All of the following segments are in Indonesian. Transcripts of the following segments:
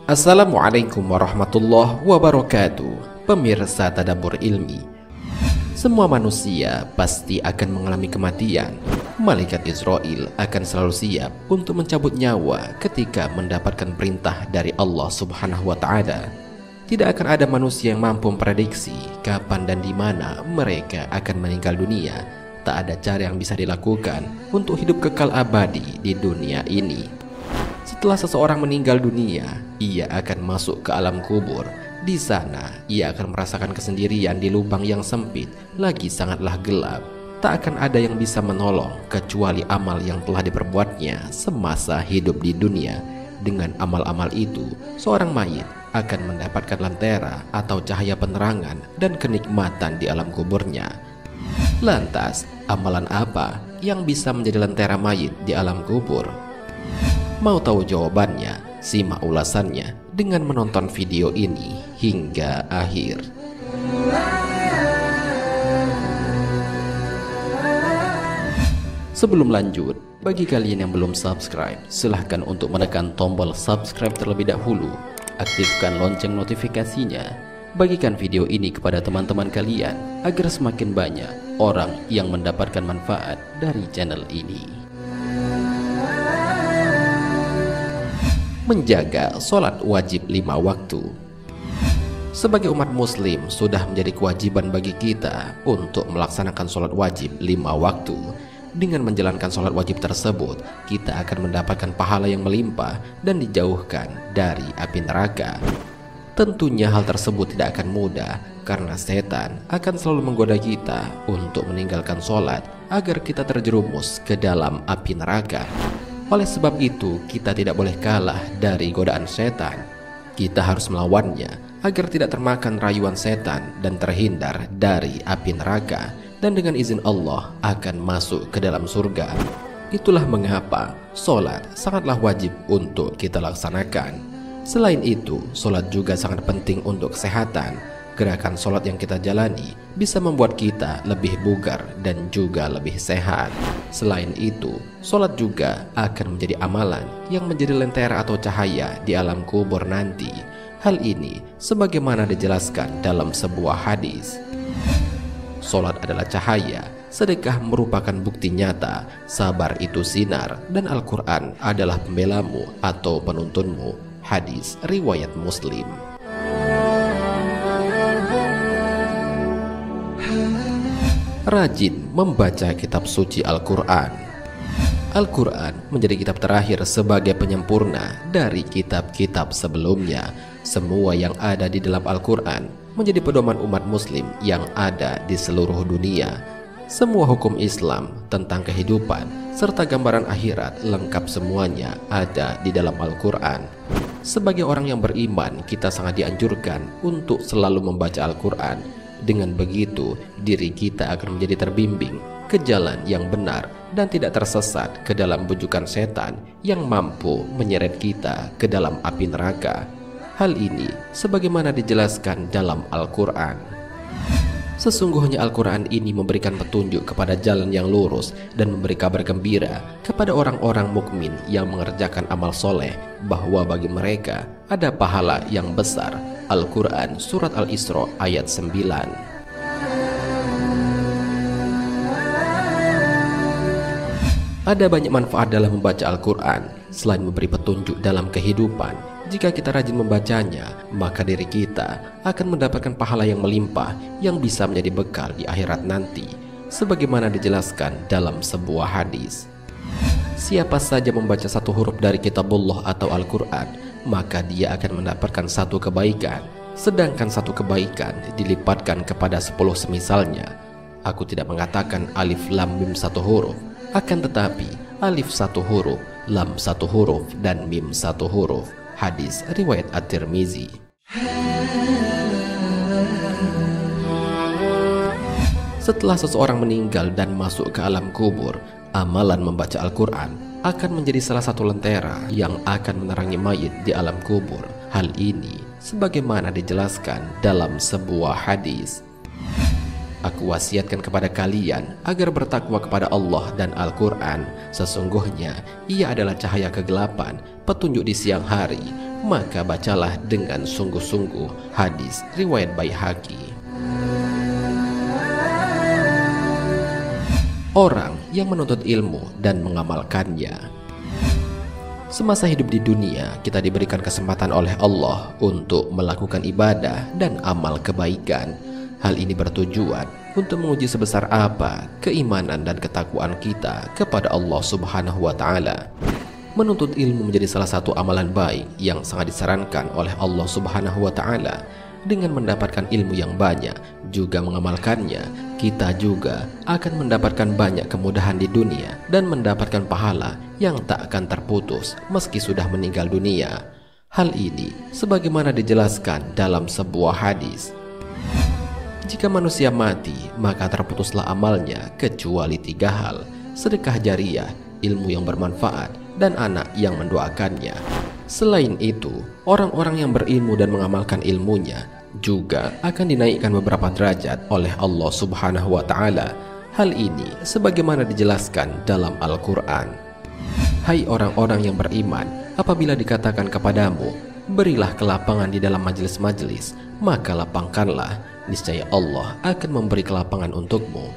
Assalamualaikum warahmatullahi wabarakatuh. Pemirsa Tadabbur Ilmi, semua manusia pasti akan mengalami kematian. Malaikat Israel akan selalu siap untuk mencabut nyawa ketika mendapatkan perintah dari Allah Subhanahu wa Ta'ala. Tidak akan ada manusia yang mampu memprediksi kapan dan di mana mereka akan meninggal dunia. Tak ada cara yang bisa dilakukan untuk hidup kekal abadi di dunia ini. Setelah seseorang meninggal dunia, ia akan masuk ke alam kubur. Di sana, ia akan merasakan kesendirian di lubang yang sempit, lagi sangatlah gelap. Tak akan ada yang bisa menolong kecuali amal yang telah diperbuatnya semasa hidup di dunia. Dengan amal-amal itu, seorang mayit akan mendapatkan lentera atau cahaya penerangan dan kenikmatan di alam kuburnya. Lantas, amalan apa yang bisa menjadi lentera mayit di alam kubur? Mau tahu jawabannya? Simak ulasannya dengan menonton video ini hingga akhir. Sebelum lanjut, bagi kalian yang belum subscribe, silahkan untuk menekan tombol subscribe terlebih dahulu. Aktifkan lonceng notifikasinya. Bagikan video ini kepada teman-teman kalian agar semakin banyak orang yang mendapatkan manfaat dari channel ini. Menjaga sholat wajib 5 waktu. Sebagai umat muslim, sudah menjadi kewajiban bagi kita untuk melaksanakan sholat wajib 5 waktu. Dengan menjalankan sholat wajib tersebut, kita akan mendapatkan pahala yang melimpah dan dijauhkan dari api neraka. Tentunya hal tersebut tidak akan mudah, karena setan akan selalu menggoda kita untuk meninggalkan sholat agar kita terjerumus ke dalam api neraka. Oleh sebab itu, kita tidak boleh kalah dari godaan setan. Kita harus melawannya agar tidak termakan rayuan setan dan terhindar dari api neraka, dan dengan izin Allah akan masuk ke dalam surga. Itulah mengapa sholat sangatlah wajib untuk kita laksanakan. Selain itu, sholat juga sangat penting untuk kesehatan. Gerakan sholat yang kita jalani bisa membuat kita lebih bugar dan juga lebih sehat. Selain itu, sholat juga akan menjadi amalan yang menjadi lentera atau cahaya di alam kubur nanti. Hal ini sebagaimana dijelaskan dalam sebuah hadis. Sholat adalah cahaya, sedekah merupakan bukti nyata, sabar itu sinar, dan Al-Quran adalah pembelamu atau penuntunmu. Hadis riwayat Muslim. Rajin membaca kitab suci Al-Quran. Al-Quran menjadi kitab terakhir sebagai penyempurna dari kitab-kitab sebelumnya. Semua yang ada di dalam Al-Quran menjadi pedoman umat muslim yang ada di seluruh dunia. Semua hukum Islam tentang kehidupan serta gambaran akhirat lengkap semuanya ada di dalam Al-Quran. Sebagai orang yang beriman, kita sangat dianjurkan untuk selalu membaca Al-Quran. Dengan begitu, diri kita akan menjadi terbimbing ke jalan yang benar dan tidak tersesat ke dalam bujukan setan yang mampu menyeret kita ke dalam api neraka. Hal ini sebagaimana dijelaskan dalam Al-Quran. Sesungguhnya Al-Quran ini memberikan petunjuk kepada jalan yang lurus dan memberi kabar gembira kepada orang-orang mukmin yang mengerjakan amal soleh bahwa bagi mereka ada pahala yang besar. Al-Quran Surat Al-Isra ayat 9. Ada banyak manfaat dalam membaca Al-Quran. Selain memberi petunjuk dalam kehidupan, jika kita rajin membacanya, maka diri kita akan mendapatkan pahala yang melimpah yang bisa menjadi bekal di akhirat nanti. Sebagaimana dijelaskan dalam sebuah hadis, siapa saja membaca satu huruf dari kitabullah atau Al-Quran, maka dia akan mendapatkan satu kebaikan, sedangkan satu kebaikan dilipatkan kepada 10 semisalnya. Aku tidak mengatakan alif lam mim satu huruf, akan tetapi alif satu huruf, lam satu huruf, dan mim satu huruf. Hadis riwayat At-Tirmizi. Setelah seseorang meninggal dan masuk ke alam kubur, amalan membaca Al-Quran akan menjadi salah satu lentera yang akan menerangi mayit di alam kubur. Hal ini sebagaimana dijelaskan dalam sebuah hadis. Aku wasiatkan kepada kalian agar bertakwa kepada Allah dan Al-Quran. Sesungguhnya ia adalah cahaya kegelapan, petunjuk di siang hari. Maka bacalah dengan sungguh-sungguh. Hadis riwayat Baihaqi. Orang yang menuntut ilmu dan mengamalkannya. Semasa hidup di dunia, kita diberikan kesempatan oleh Allah untuk melakukan ibadah dan amal kebaikan. Hal ini bertujuan untuk menguji sebesar apa keimanan dan ketakwaan kita kepada Allah Subhanahu wa Ta'ala. Menuntut ilmu menjadi salah satu amalan baik yang sangat disarankan oleh Allah Subhanahu wa Ta'ala. Dengan mendapatkan ilmu yang banyak juga mengamalkannya, kita juga akan mendapatkan banyak kemudahan di dunia dan mendapatkan pahala yang tak akan terputus meski sudah meninggal dunia. Hal ini sebagaimana dijelaskan dalam sebuah hadis. Jika manusia mati, maka terputuslah amalnya kecuali 3 hal: sedekah jariah, ilmu yang bermanfaat, dan anak yang mendoakannya. Selain itu, orang-orang yang berilmu dan mengamalkan ilmunya juga akan dinaikkan beberapa derajat oleh Allah Subhanahu wa Ta'ala. Hal ini sebagaimana dijelaskan dalam Al-Quran. Hai orang-orang yang beriman, apabila dikatakan kepadamu, berilah kelapangan di dalam majelis-majelis, maka lapangkanlah, niscaya Allah akan memberi kelapangan untukmu.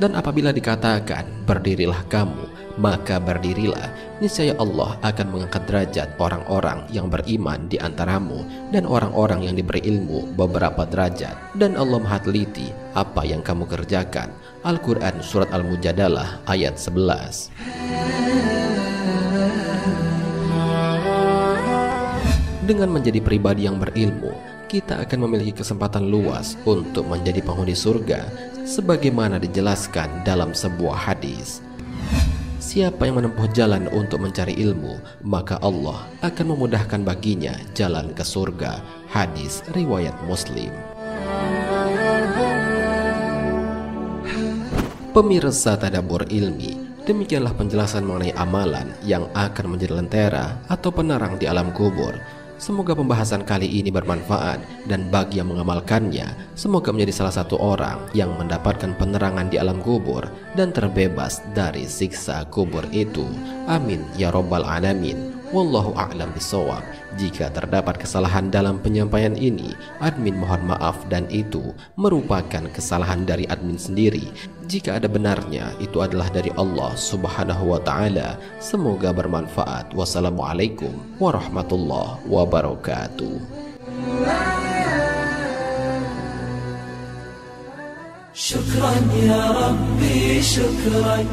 Dan apabila dikatakan berdirilah kamu, maka berdirilah, niscaya Allah akan mengangkat derajat orang-orang yang beriman di antaramu dan orang-orang yang diberi ilmu beberapa derajat. Dan Allah Maha teliti apa yang kamu kerjakan. Al-Quran Surat Al-Mujadalah ayat 11. Dengan menjadi pribadi yang berilmu, kita akan memiliki kesempatan luas untuk menjadi penghuni surga, sebagaimana dijelaskan dalam sebuah hadis. Siapa yang menempuh jalan untuk mencari ilmu, maka Allah akan memudahkan baginya jalan ke surga. Hadis riwayat Muslim. Pemirsa Tadabbur Ilmi, demikianlah penjelasan mengenai amalan yang akan menjadi lentera atau penerang di alam kubur. Semoga pembahasan kali ini bermanfaat, dan bagi yang mengamalkannya, semoga menjadi salah satu orang yang mendapatkan penerangan di alam kubur dan terbebas dari siksa kubur itu. Amin ya Rabbal Alamin. Wallahu a'lam bishawab. Jika terdapat kesalahan dalam penyampaian ini, admin mohon maaf, dan itu merupakan kesalahan dari admin sendiri. Jika ada benarnya, itu adalah dari Allah Subhanahu wa Ta'ala. Semoga bermanfaat. Wassalamualaikum warahmatullahi wabarakatuh. Syukran ya Rabbi, syukran.